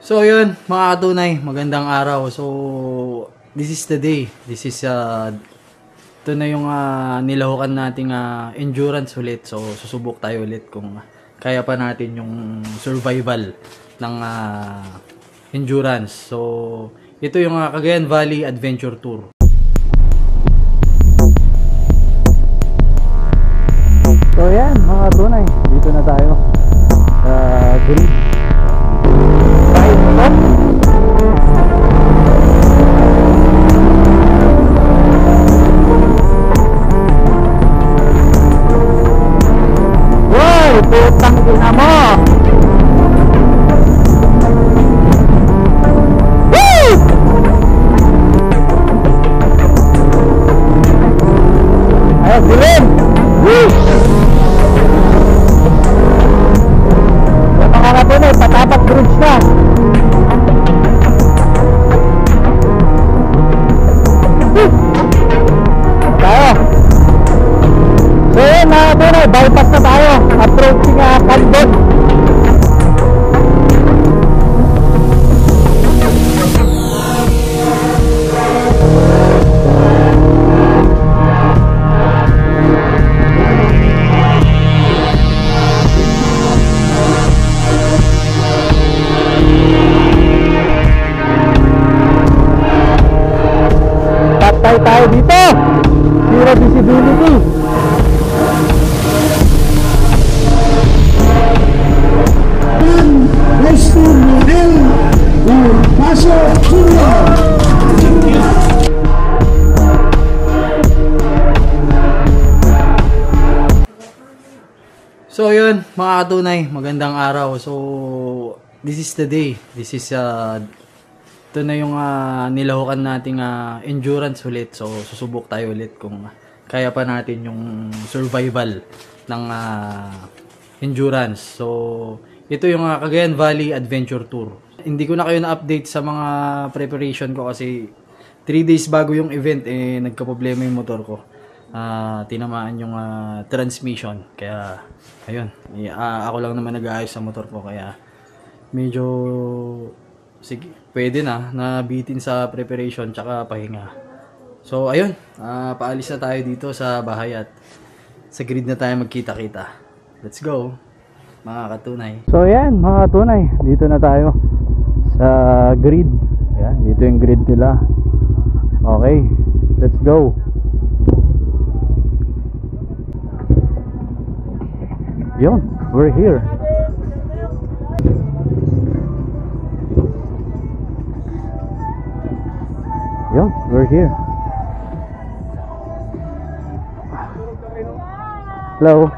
So yun, mga katunay, magandang araw. So this is the day. This is ito na yung nilahukan nating endurance ulit. So susubok tayo ulit kung kaya pa natin yung survival ng endurance. So ito yung Cagayan Valley Adventure Tour. So yan, mga katunay, dito na tayo sa grid. Putang ina mo. Woo! Ayo dilim. Woo! Mga katunay, patapat bridge na. Tayo. So yun, mga katunay, bypass na tayo. Approaching Candon. Patay tayo dito. Zero visibility. So yun, mga katunay, magandang araw. So this is the day. This is ito na yung nilahukan nating endurance ulit. So susubok tayo ulit kung kaya pa natin yung survival ng endurance. So ito yung Cagayan Valley Adventure Tour. Hindi ko na kayo na-update sa mga preparation ko kasi 3 days bago yung event nagka-problema yung motor ko. Tinamaan yung transmission, kaya ayun, ako lang naman nag-aayos sa motor ko, kaya medyo sige, pwede na nabitin sa preparation tsaka pahinga. So ayun, paalis na tayo dito sa bahay at sa grid na tayo magkita-kita. Let's go, mga katunay. So yan, mga katunay, dito na tayo sa grid. Yan, dito yung grid nila. Okay, let's go. Yun, we're here. Yun, we're here. Hello.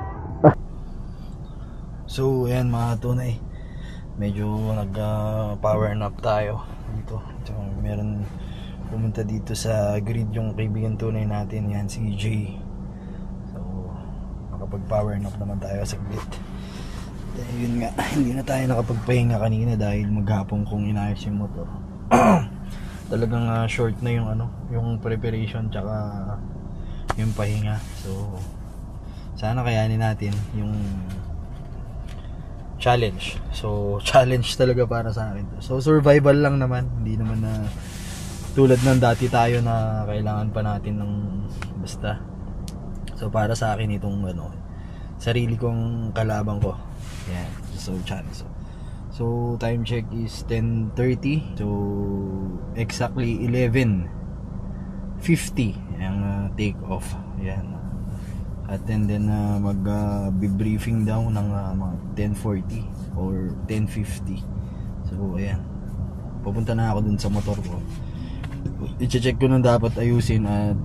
So, ayan mga tunay, medyo nag-power nap tayo dito. So, meron pumunta dito sa grid yung kaibigan tunay natin, yan si Jay. Nakapag-power nap naman tayo saglit. Yun nga, hindi na tayo nakapagpahinga kanina dahil maghapon kong inayos yung motor. Talagang short na yung yung preparation tsaka yung pahinga. So sana kayanin natin yung challenge. So challenge talaga para sa akin to. So survival lang naman, hindi naman na tulad ng dati tayo na kailangan pa natin ng basta. So para sa akin itong sarili kong kalabang ko. Yan. So chance. So time check is 10:30. So exactly 11:50 ang take off. Yan. At then mag-briefing daw ng mga 10:40 or 10:50. So ayan. Pupunta na ako dun sa motor ko. I-check ko nung dapat ayusin at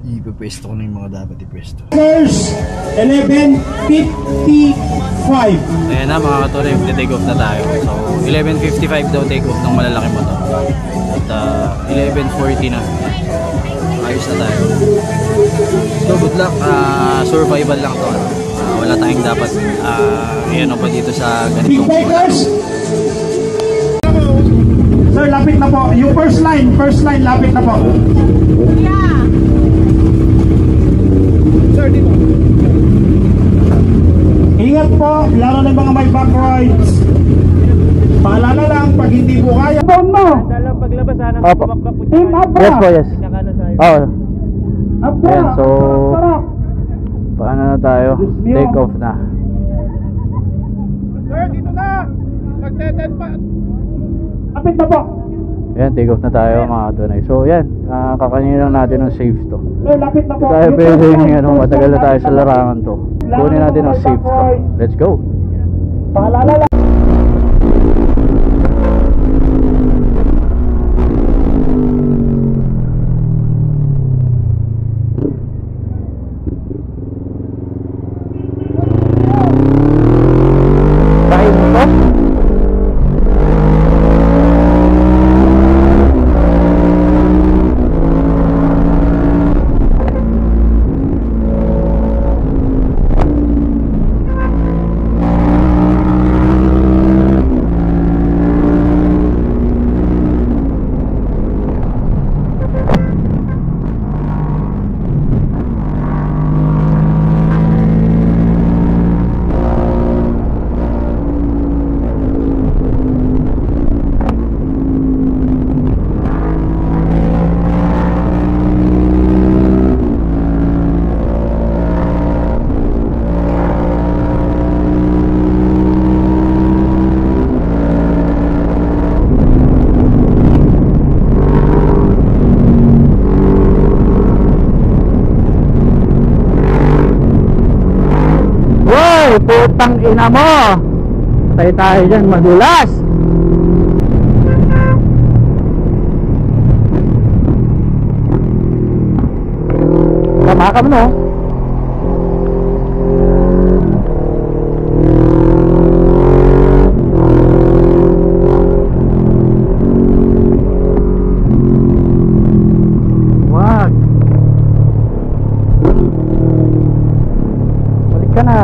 ipepwesto ko na yung mga dapat ipwesto. First, 11:55. Ayan na mga katunay, take off na tayo. So 11:55 daw take off ng malalaki motor. At 11:40 na. Ayos na tayo. So good luck, survival lang to. Wala tayong dapat pa dito sa ganitong Sir, lapit na po. Yung first line lapit na po. Yeah. Sir, dito. Ingat po, lalo na mga may back rides. Paalala lang, mo. Dalang paglabas sana Opo. tumakbak po Team Abra. Yes po, yes. Pinakano sa Oh, Abra. Ayan, so Sarap. paano na tayo? Take off na. Sir, dito na! Magteten pa! Lapit na po. Ayan, take off na tayo mga tunay. So yan, kakainin lang natin ng safe to. Sir, lapit na po. Ito tayo Yung pwede first line, ano, first matagal na line, tayo sa lapit na po. larangan to. Kunin natin ng safe to. Let's go! Paalala lang. Dahil mo to? Wow, putang ina mo! Tayo tayo dyan, madulas! Tama ka mo, no? Wag! Balik ka na!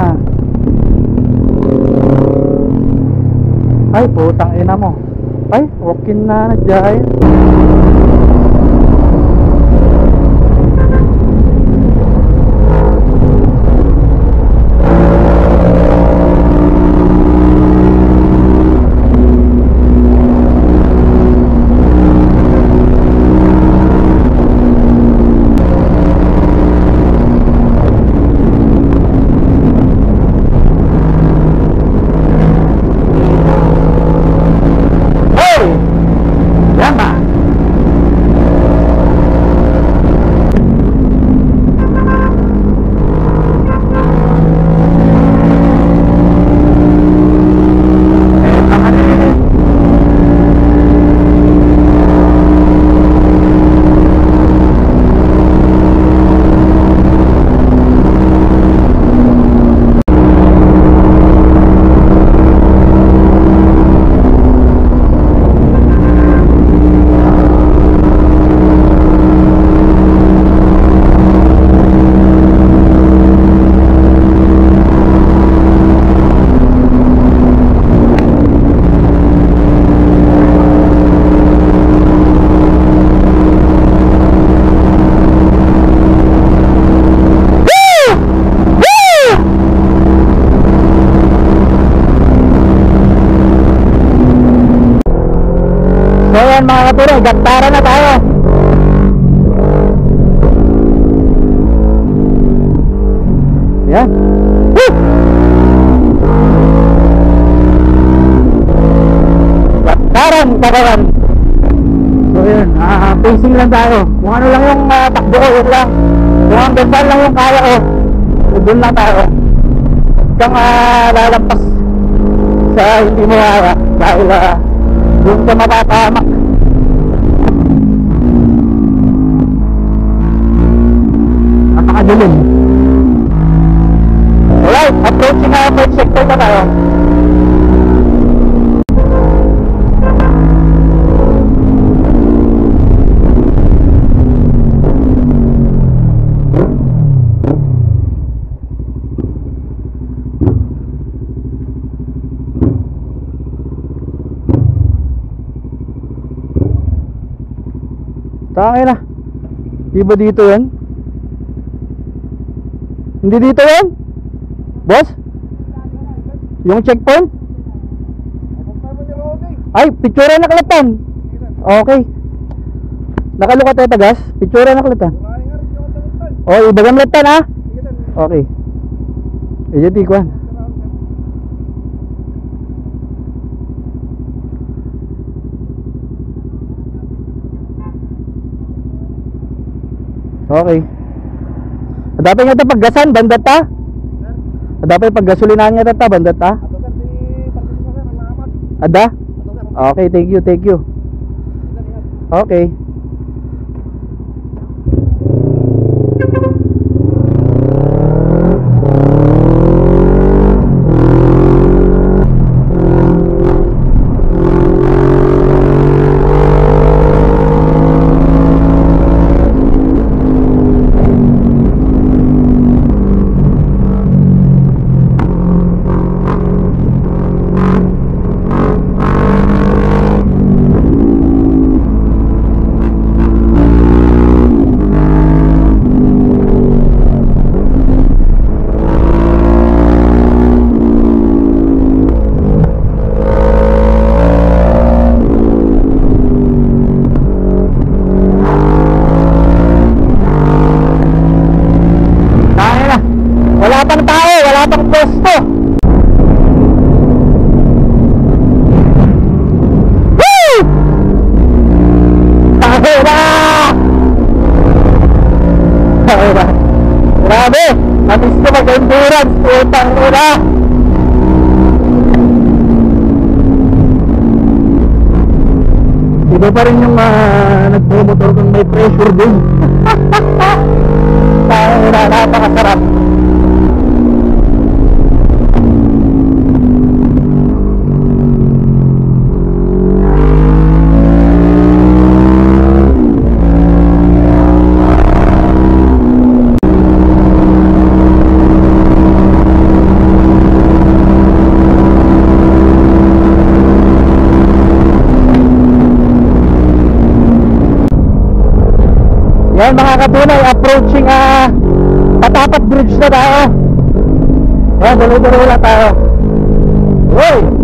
Ay, putang ina mo! Ay, walk-in na nagyahin! Hey! Yan ba? So yan mga kapuro, gantara na tayo. Yan. Woo! Gantaran, kakaran. So yun, pacing lang tayo. Kung ano lang yung takbo ko, yun lang. Kung hanggang saan lang yung kaya ko, doon lang tayo. Kang lalampas sa hindi mo kaya dahil doon ka matapamak. Napakadilim. Alright, approaching first sector na tayo. Tangin na. Di ba dito yan? Hindi dito yan? Boss? Yung checkpoint? Ay, picture na kalatan. Okay. Nakalukat tayo tagas. Picture na kalatan. Oh, ibagam latan ha. Okay. Jadi kuan. Okay. Dapat nga ito paggasan, bandat ta? Dapat paggasolinahan nga ito, bandat ta? Ada? Okay, thank you, thank you. Okay. Grabe, namiss ko mag-endurance, utang ina. Iba pa rin yung nagpumotor kung may pressure din. Napakasarap. Yan mga katunay, approaching Patapat Bridge na tayo. Yan, dalo-dalo lang tayo. Uy!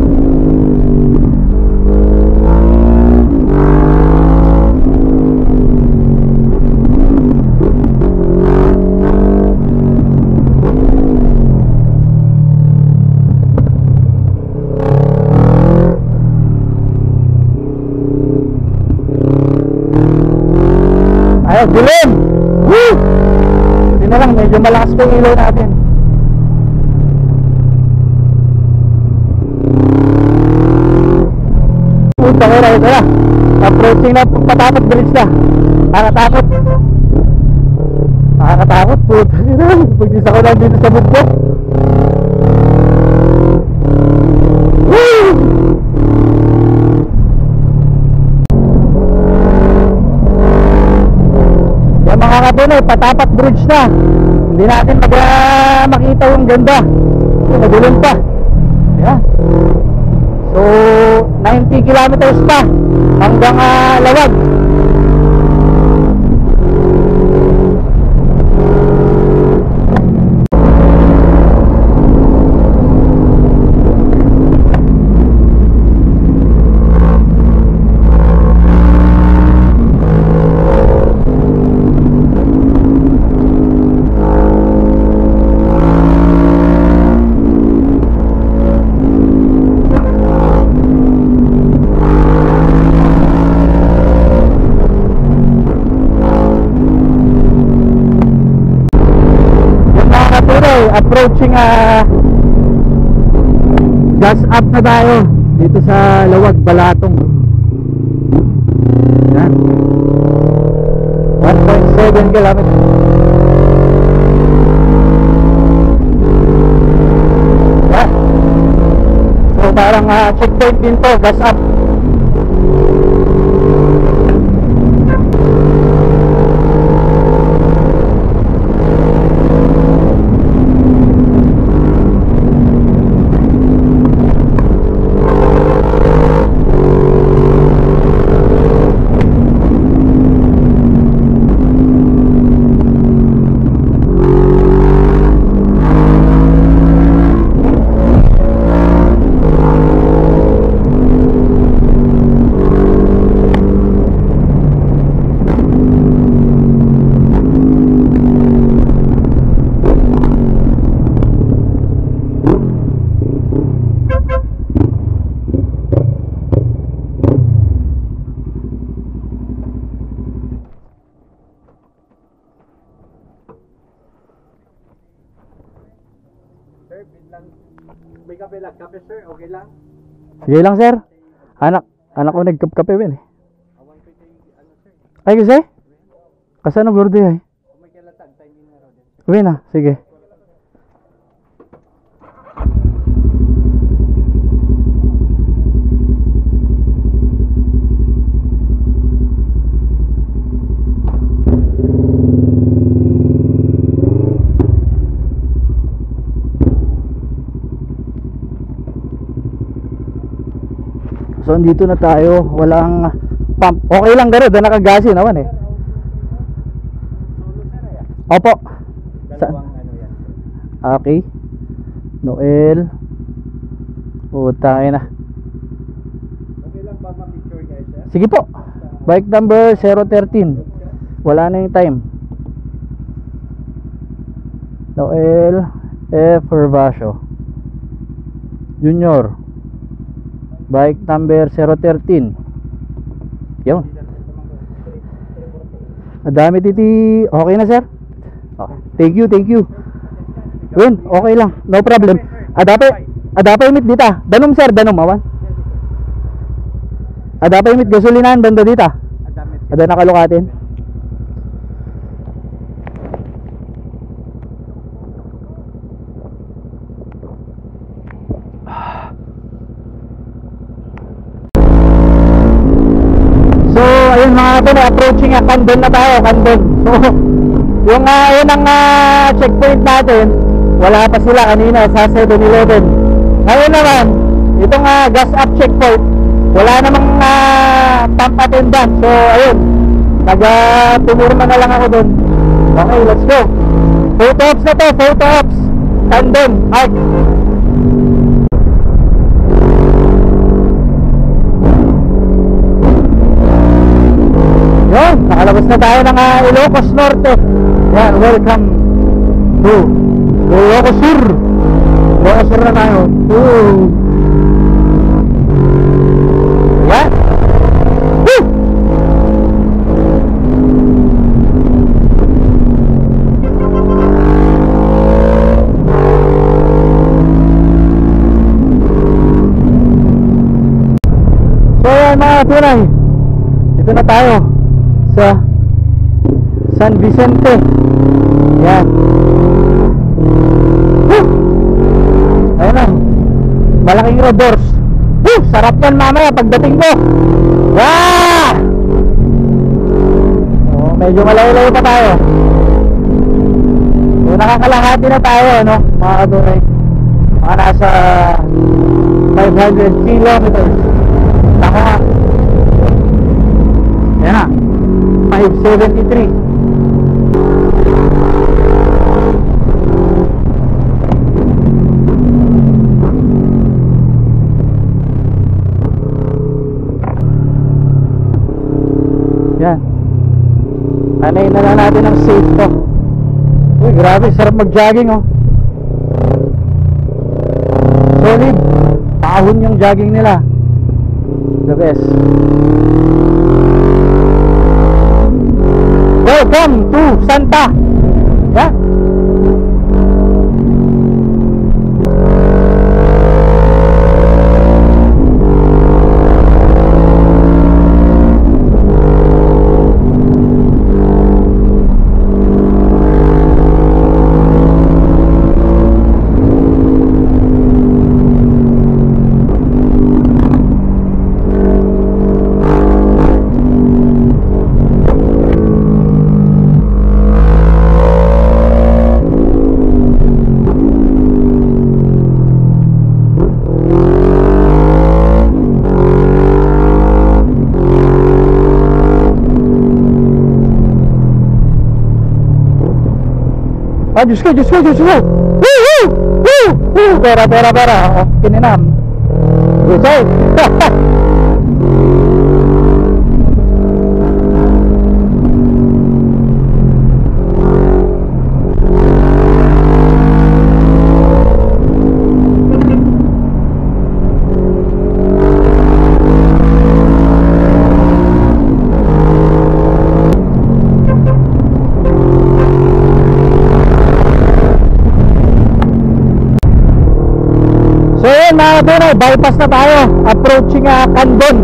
Ay, dilim! Woo! Hindi na lang, medyo malakas pa yung ilaw natin. Punta ko na ito na. Approaching na Patapat Bridge na. Nakakatakot. Nakakatakot po. Pag-isa ko lang dito sa bundok. Woo! Yan mga katunay, Patapat Bridge na. Hindi natin makita yung ganda. Nagulong pa. Yan. So 90 kilometers pa hanggang Lawag. Approaching gas up na tayo dito sa Lawag, Balatong. Yan. 1.7 kilometers. Yan. So parang checkpoint din to, gas up. Kape sir, okay lang? Sige lang, sir. Anak ko nagkapkape ben eh. Ay, kasi? Kasano gordo eh? Uwi na, sige. So, andito na tayo. Walang pump. Okay lang garo, da nakagasi naman eh. Opo. Dalawang ano yan. Okay. Noel. Utangin na. Okay lang ba ma-picture guys sir? Sige po. Bike number 013. Wala na yung time. Noel F. Hervasio Junior. Bike number 013. Yun. Madami titi. Okay na sir. Okay. Thank you. Yun, okay lang. No problem. Adapay imit dita. Danom sir, danom awan. Adapay imit gasolinahan banda dita. Ada nakalukatin. So, ayun mga kapatid, approaching Candon na tayo, Candon. So, yung yun ang checkpoint natin, wala pa sila kanina sa 7-Eleven. Ngayon naman, itong gas up checkpoint, wala namang pump attendant. So, ayun, nag-tumurma na lang ako dun. Okay, let's go. Photo ops na to, photo ops. Candon, Arc. Yun, nakalabas na tayo ng Ilocos Norte. Yan, welcome to Ilocos Sur. Ilocos Sur na tayo. Yan. Woo! So yan mga tunay, dito na tayo sa San Vicente. Yan. Woo! Ayun na, malaking road doors. Woo! Sarap yan mamaya pagdating ko. Ah! Oh, medyo malayo-layo pa tayo. So, nakakalahati na tayo, no? Mga kadunay, mga nasa 500 kilometers. Naka yan na, 573. Yan. Anayin na lang natin ang safe to. Uy, grabe, sarap mag-jogging oh. Solid. Pahon yung jogging nila. The best. Welcome to Santa. Yeah. Ah, Diyos ko. Woo! Pera. Oh, kininam. Good side. So yun mga katunay, bypass na tayo. Approaching Candon.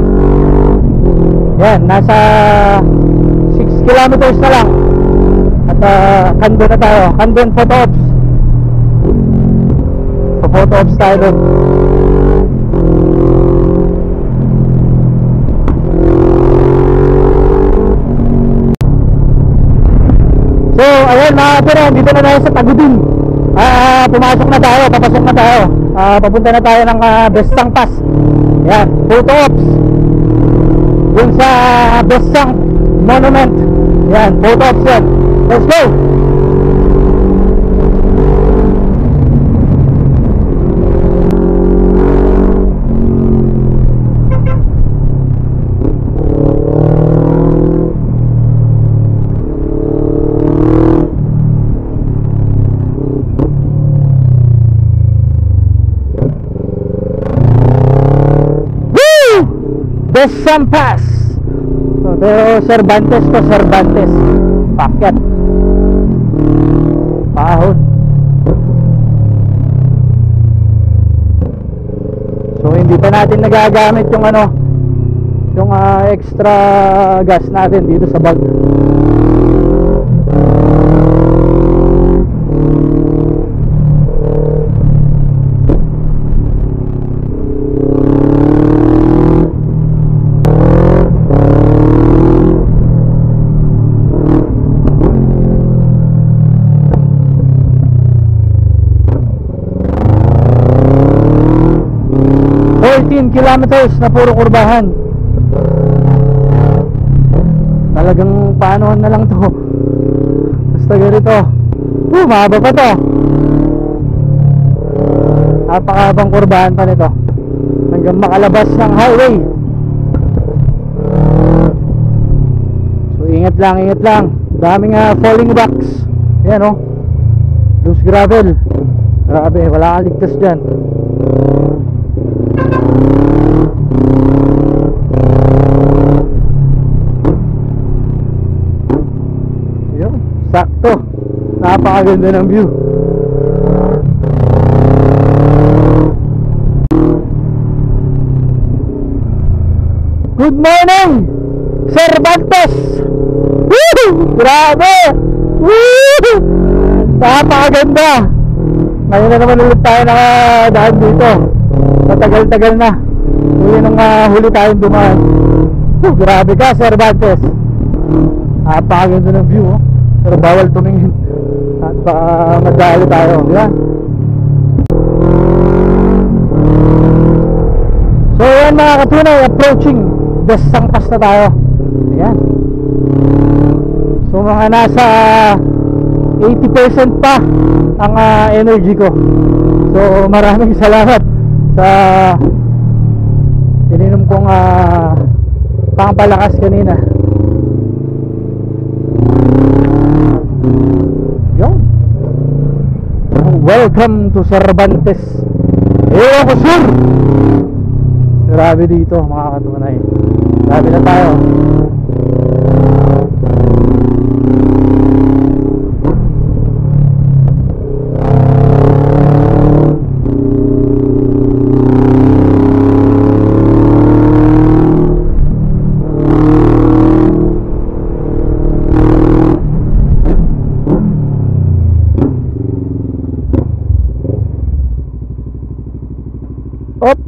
Yan, nasa 6 kilometers na lang. At Candon na tayo. Candon photo ops. So photo ops tayo doon. So ayun mga kapira, dito na tayo sa Tagudin. Pumasok na tayo, papasok na tayo. Papunta na tayo ng Bestang Pass. Yan, photo ops dun sa Bestang Monument. Yan, photo ops yan. Let's go! Bestang Pass. So, pero Cervantes to Cervantes. Pakyat. Pahon. So hindi pa natin nagagamit yung yung extra gas natin dito sa bag. Kilometers na puro kurbahan. Talagang paanohan na lang to. Basta ganito. Mahaba pa to. Napakahabang kurbahan pa nito hanggang makalabas ng highway. So ingat lang. Daming falling rocks. Yan loose gravel. Grabe, wala kang ligtas dyan. Sakto. Napakaganda ng view. Good morning, Cervantes. Woo! Grabe. Woo! Napakaganda. Ngayon na naman ulit tayo nakadaan dito. Matagal-tagal na. Huli nung huli tayong dumaan. Grabe ka, Cervantes. Napakaganda ng view pero bawal tumingin at madali tayo. Yan. So yan mga katunay, approaching Bestang Pass na tayo. Yan. So mga nasa 80% pa ang energy ko. So maraming salamat sa ininom kong pangpalakas kanina. Welcome to Cervantes. Ewan ko sur. Grabe dito mga katunay. Grabe na tayo. Op.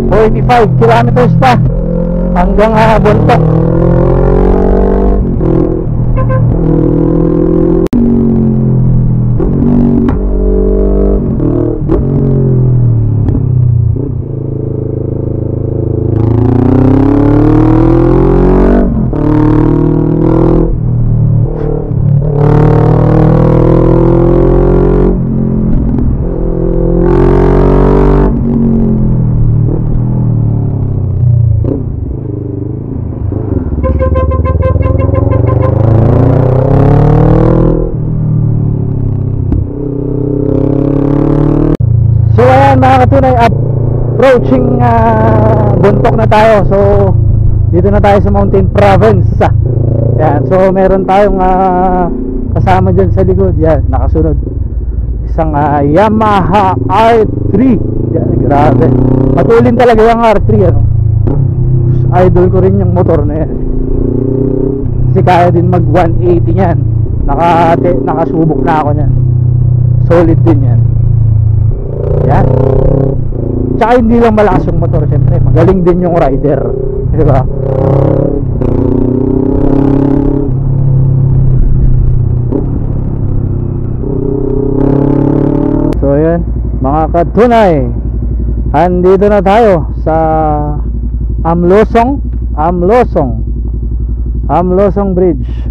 45 kilometers pa hanggang Bontok. Mga katunay, approaching Bontok na tayo. So dito na tayo sa Mountain Province. Yan. So meron tayong kasama dyan sa likod. Yan, nakasunod isang Yamaha R3. Yan, grabe, matulin talaga yung R3, ano? Idol ko rin yung motor na yan kasi kaya din mag 180 yan. Nakasubok na ako yan. Solid din yan. Yan. Tsaka hindi lang malakas yung motor, syempre magaling din yung rider, di ba? So yan, mga katunay, andito na tayo sa Amlosong Bridge.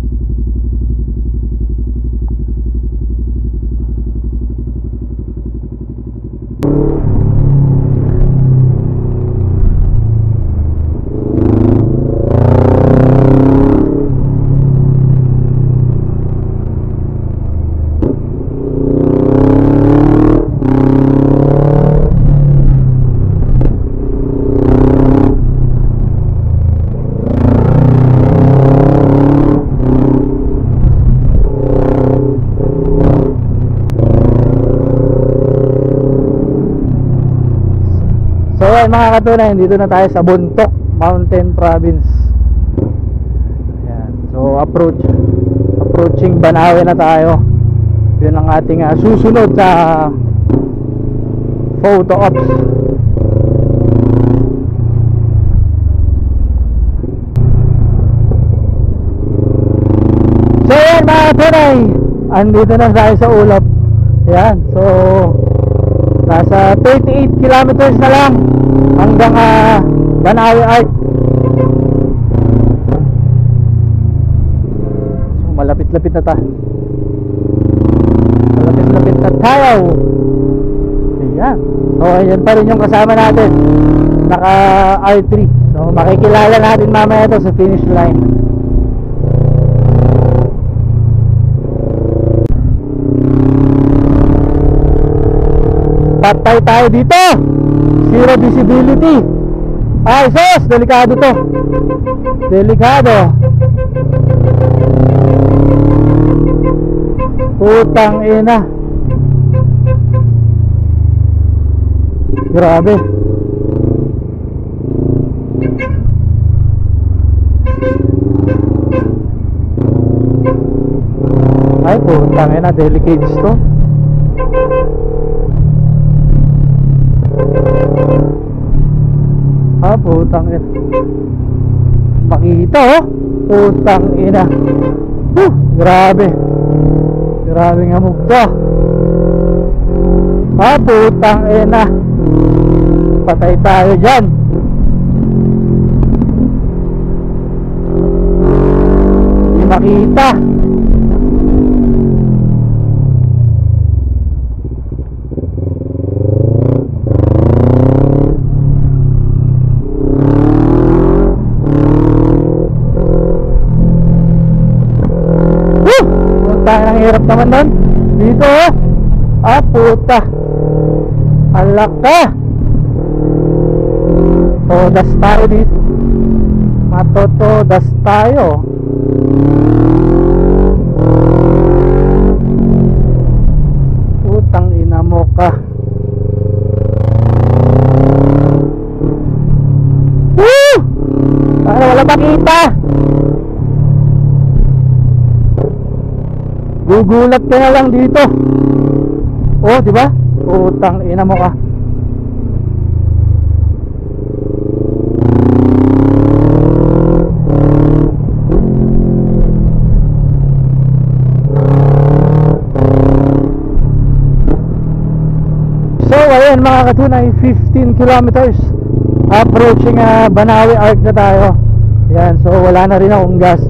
Mga katunay, dito na tayo sa Bontok Mountain Province. Ayan. So approaching Banawe na tayo. Yun ang ating susunod sa photo ops. So yan mga katunay, andito na tayo sa ulap. Ayan. So nasa 38 kilometers na lang hanggang Banawe Art. So malapit-lapit na tayo. Malapit-lapit na tayo. Ayan. So ayan pa rin yung kasama natin, naka R3. So makikilala natin mamaya ito sa finish line. Patay tayo dito. Zero visibility. Ay sus, delikado to. Delikado. Putang ina. Grabe. Ay putang ina, delicate to. Putang ina. Makita oh. Putang ina. Grabe. Grabe nga mukha. Putang ina. Patay tayo dyan. Hindi makita. Ang hirap naman doon. Dito oh. Puta. Alak ka. Todas tayo dito. Matotodas tayo. Putang ina mo ka. Woo! Para wala makita. Gugulat ka na lang dito. Oh, di ba? Utang ina mo ka. ayan mga katunay, 15 kilometers approaching Banawe Arc na tayo. Yan, so wala na rin akong gas.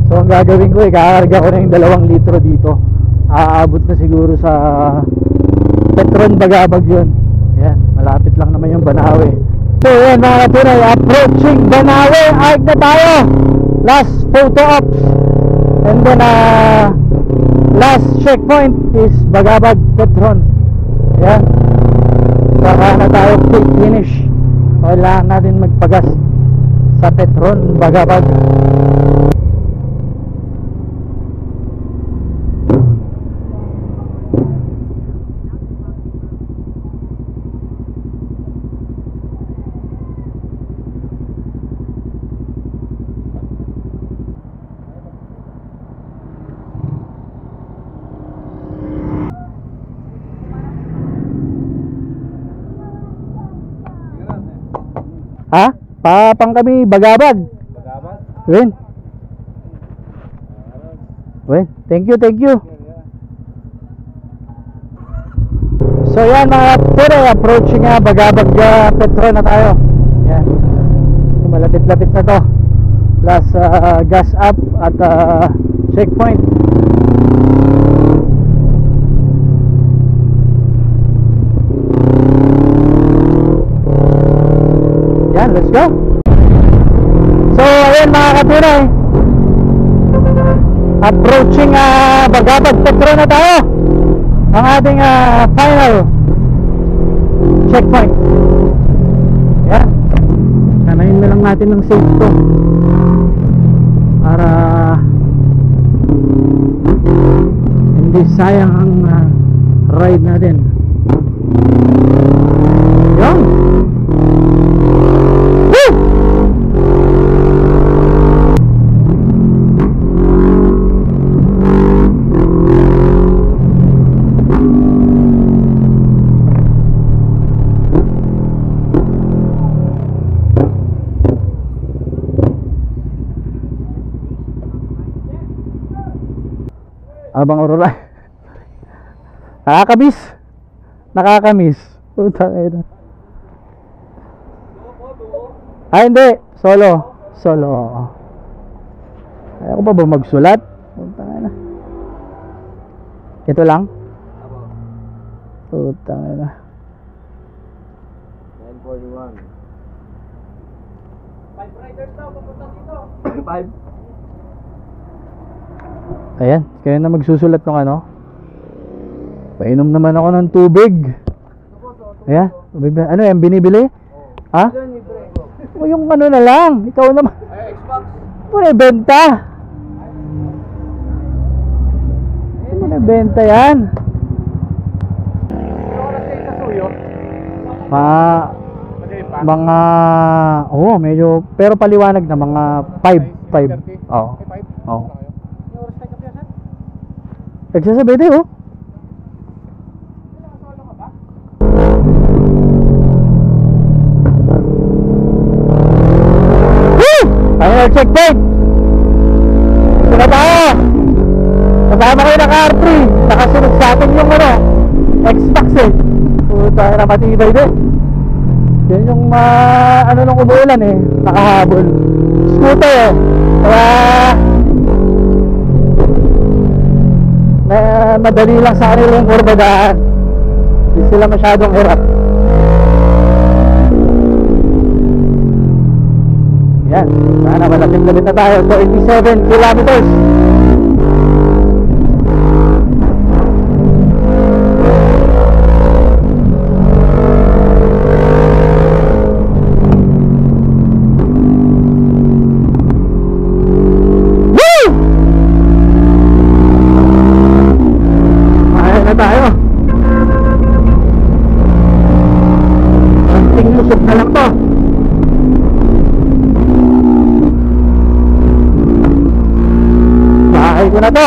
So ang gagawin ko, ikakarga ko na yung 2 litro dito. Aabot na siguro sa Petron Bagabag yun. Yan, malapit lang naman yung Banawe. So yan mga katunay, approaching Banawe Arc na tayo. Last photo ops. And then last checkpoint is Bagabag Petron. Yan, saka na tayo quick finish. Kailangan natin magpagas sa Petron Bagabag. Ha? Papang kami Bagabag. Bagabag? Win. Win. Thank you, thank you. So yan mga pure, approaching Bagabag Petron na tayo. Yan. Malapit-lapit na to. Plus gas up at checkpoint. Yan, let's go. So ayan mga katunay, approaching Bagabag Petron na tayo. Ang ating final checkpoint. Yan, sanayin na lang natin ng safe to para hindi sayang ang ride natin. Yan. Abang Aurora. Nakakamiss. Putang ina. Hindi, solo. Ayaw ko pa ba magsulat? Putang ina. Ito lang? Putang ina. 941. 5 riders daw papunta dito. 5. Ayan, kayo na magsusulat ng ano. Painom naman ako ng tubig. Ayan, tubig ba? Ano yan, binibili? Ha? O yung ano na lang, ikaw naman. Xbox. Puro benta. Puro benta yan. Mga medyo, pero paliwanag na mga 5. Oo. Oo. Nagsasabi tayo. Woo! Final checkpoint. Sino tayo? Kasama kayo ng R3. Nakasunod sa akin yung Xbox eh. Puta na matibay din. Yan yung nung umuulan eh. Nakahabol. Scooter eh. Kaya madali lang sa kanila yung kurbadaan. Hindi sila masyadong hirap. Yan, sana malapit-lapit na tayo. 87 kilometers. Ko na to.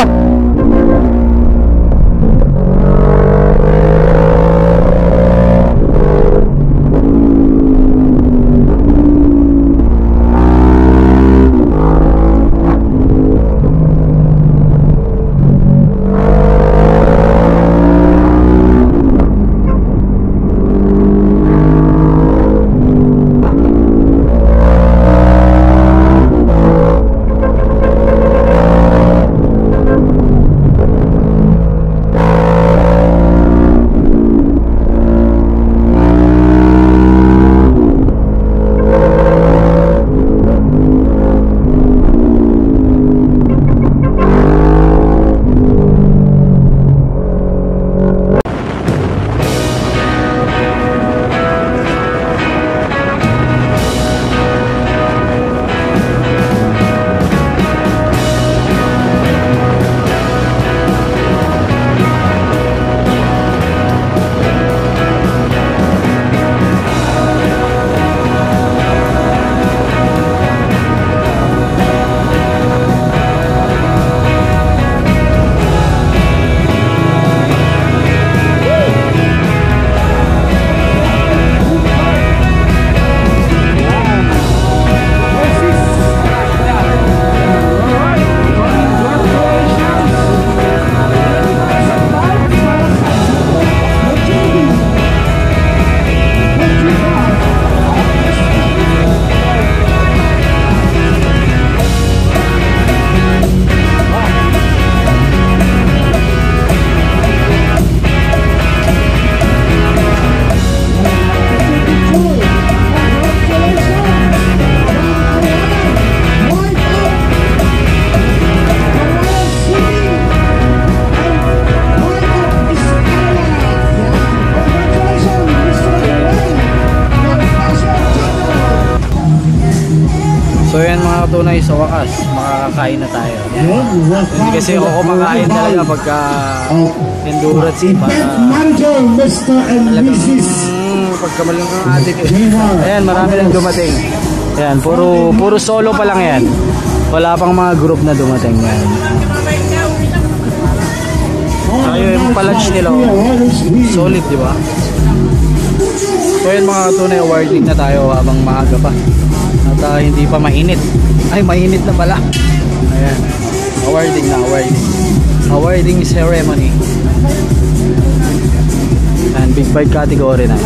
katunay sa wakas, makakakain na tayo. Hindi kasi ako kumakain talaga pagka endurance para talagang pagka malang adik. Ayan, marami nang dumating. Ayan, puro solo pa lang yan. Wala pang mga group na dumating yan. Ayun, yung palunch nila, solid, di ba? So yun mga katunay, awarding na tayo habang maaga pa. At hindi pa mainit. Ay, mainit na pala. Ayan, awarding na, awarding ceremony. And big bike category na.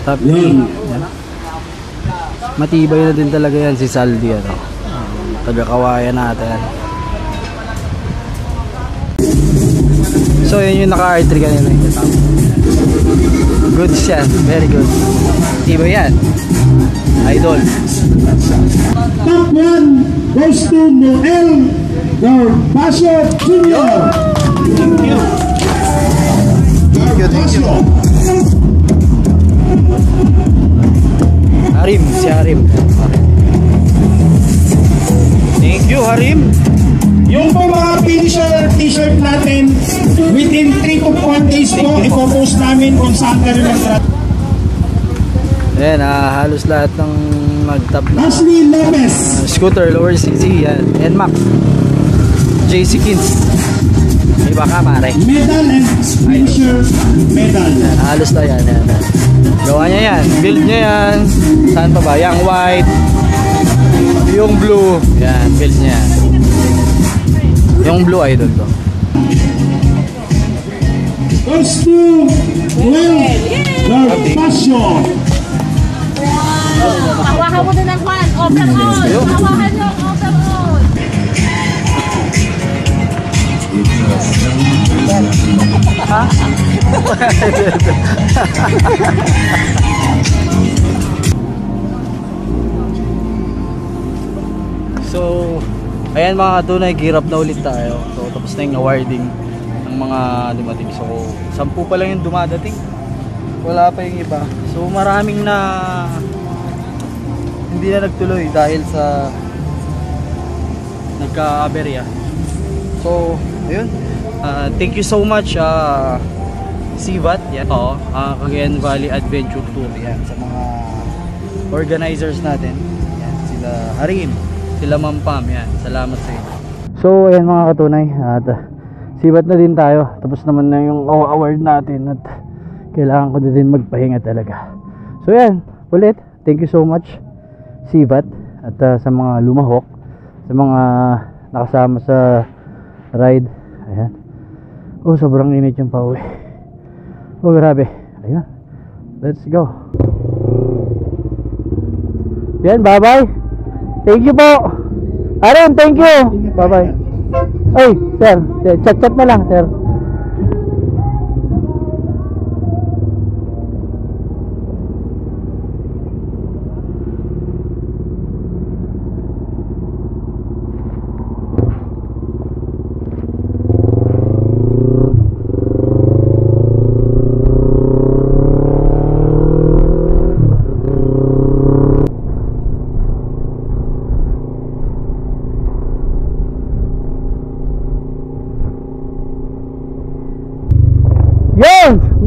Top 3. Matibay na din talaga yan si Saldi, ano. Taga-kawayan natin. So yun yung naka-R3 kanina. Good siya, very good. Tibay yan. Idol. Top 1 goes to Noel Norbacio Jr. Thank you. Harim, si Harim. Thank you, Harim. Yung po mga finisher t-shirt natin, within 3 to 4 days po, ipopost namin kung saan ka rin mag-trap. Ayan, halos lahat ng nag-top na Ashley Lopez. scooter, lower CC, yan. NMAX, JC Kins. Iba ka pare. Medal and finisher medal. Yan, halos na yan, yan. Gawa niya yan, build niya yan. Saan pa ba? Yung white, yung blue, yan, build niya yan. Yung blue idol to. Goes to Noel Norbacio. Hawakan mo din ang kwan. Overall. Hawakan nyo. Overall. So, ayan mga katunay, gear up na ulit tayo. So, tapos na yung awarding ng mga dumating. So, 10 pa lang yung dumadating. Wala pa yung iba. So, maraming na hindi na nagtuloy dahil sa nagka-aberya. So, ayun. Thank you so much Sivat, yan. Cagayan Valley Adventure Tour, yan, sa mga organizers natin. Yan, sila Harim, sila Ma'am Pam, yan. Salamat sa inyo. So, ayan mga katunay, at sibat na din tayo. Tapos naman na yung award natin at kailangan ko na din magpahinga talaga. So, yan, ulit, thank you so much Sibat, at sa mga lumahok, sa mga nakasama sa ride. Ayan. Oh, sobrang init yung pauwi. Oh, grabe. Ayan. Let's go. Yan, bye-bye. Thank you po. Aron, thank you. Bye-bye. Ay, sir. Chat-chat na lang, sir.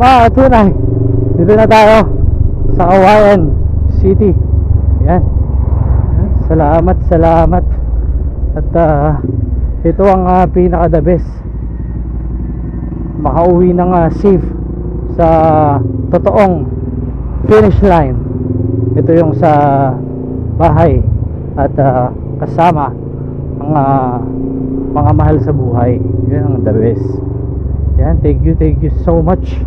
Mga tunay, dito na tayo sa Kawayan City. Ayan. Salamat. At ito ang pinaka the best, makauwi ng safe sa totoong finish line. Ito yung sa bahay at kasama ang mga mahal sa buhay. Yun ang the best. Yan, thank you so much.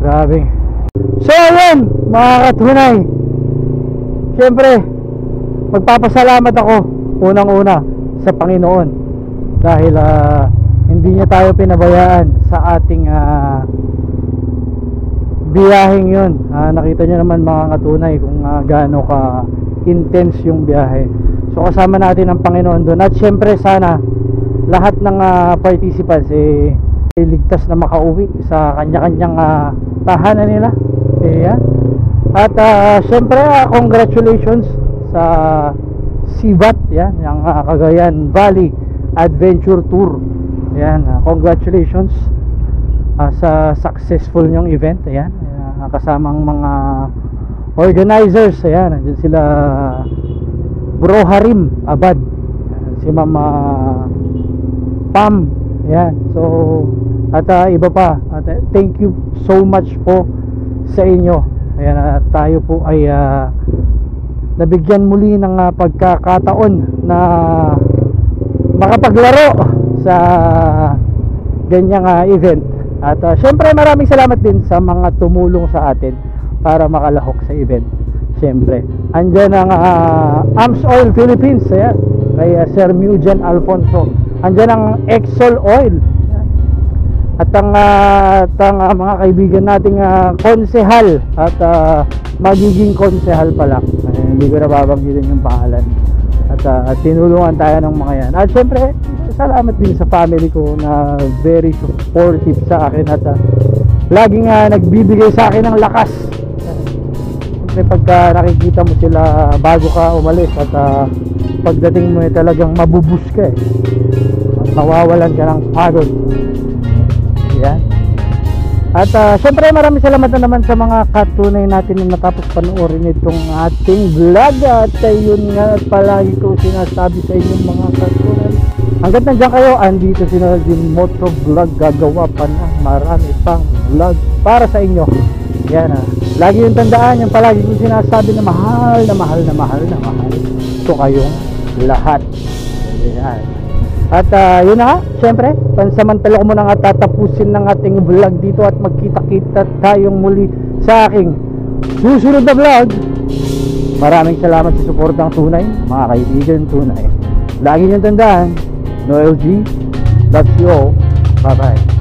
Grabe. So ayun mga katunay, syempre magpapasalamat ako unang-una sa Panginoon dahil hindi niya tayo pinabayaan sa ating biyaheng yun. Nakita nyo naman mga katunay kung gaano ka intense yung biyahe. So kasama natin ang Panginoon doon. At syempre sana lahat ng participants ligtas na makauwi sa kanya-kanyang tahanan nila. Ayan. At syempre congratulations sa Sibat, yan, yung Cagayan Valley Adventure Tour. Yan, congratulations sa successful nyong event. Ayan, kasamang mga organizers. Ayan, nandiyan sila Bro Harim Abad, si Mama Pam. Ayan, so at iba pa, at thank you so much po sa inyo. Ayan, tayo po ay nabigyan muli ng pagkakataon na makapaglaro sa ganyang event. At syempre maraming salamat din sa mga tumulong sa atin para makalahok sa event. Syempre andyan ang Amps Oil Philippines, ayan, kay Sir Mujan Alfonso. Andyan ang Exol Oil, at ang mga kaibigan nating konsehal at magiging konsehal pala, hindi ko nababanggitin yung pangalan. At tinulungan tayo ng mga yan. At syempre salamat din sa family ko na very supportive sa akin at laging nagbibigay sa akin ng lakas. Syempre pagka nakikita mo sila bago ka umalis at pagdating mo talagang mabubus ka at mawawalan ka ng pagod. Yan. At syempre maraming salamat na naman sa mga katunay natin na natapos panoorin itong ating vlog. At yun nga, at palagi ko sinasabi sa inyong mga katunay, hanggat nandiyan kayo, andito si Naldin Moto Vlog, gagawa pa na marami pang vlog para sa inyo. Yan, lagi yung tandaan, yung palagi ko sinasabi na mahal na mahal na mahal na mahal ito kayong lahat. Yan. At yun na nga, syempre pansamantala ko muna nga tatapusin ng ating vlog dito at magkita-kita tayong muli sa aking susunod na vlog. Maraming salamat sa suportang tunay, mga kaibigan tunay. Lagi niyong tandaan, Noel G loves you all. Bye bye.